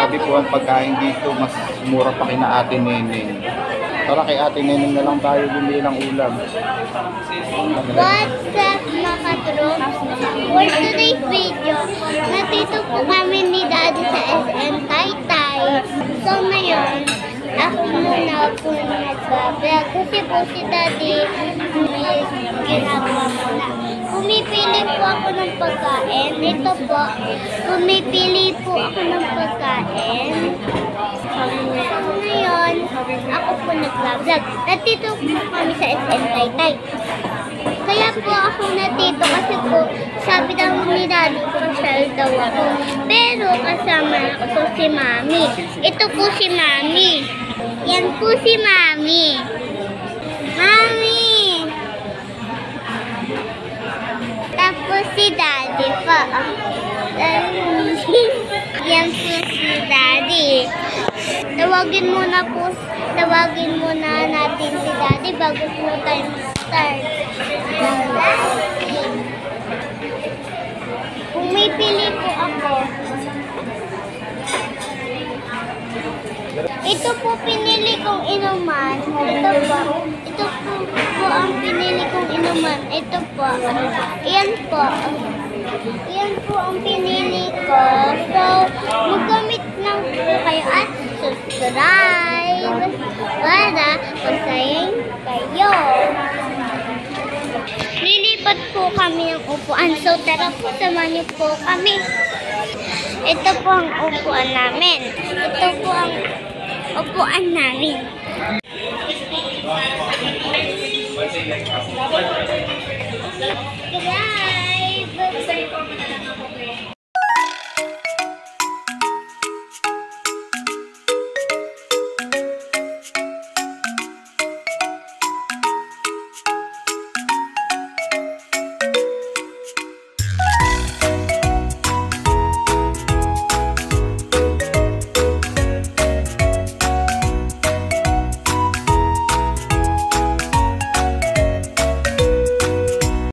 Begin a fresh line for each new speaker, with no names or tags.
grabe po ang pagkain dito. Mas mura pa kina Ate Neneng. Tara kay Ate Neneng na lang tayo bumili ng ulam.
What's up mga troops? For today's video, nandito po kami ni Daddy sa SM Taytay. So ngayon, ako muna po nag-vlog kasi po si Daddy may ginagawa muna. Pumipili po ako ng pagkain. Ito po, pumipili po ako ng pagkain. So ngayon, ako po nag-vlog. Nandito po kami sa SM Taytay. Kaya po ako natito kasi po sabi daw ni Daddy pumasyal daw ako. Pero kasama ko po si Mami. Ito po si Mami. Yan po si Mami. Mami! Tapos si Daddy po. Yan po si Daddy. Tawagin muna natin si Daddy bago po tayo mag-start. Pumipili po ako. Ito po pinili kong inuman. Ito po ang pinili kong inuman. Ito po. Iyan po. Iyan po ang pinili ko. So, maggamit lang po kayo at subscribe para masayin kayo. Lilipat po kami ng upuan. So, tara po, samahan niyo po kami. Ito po ang upuan namin. Ito po ang upuan namin. Subscribe!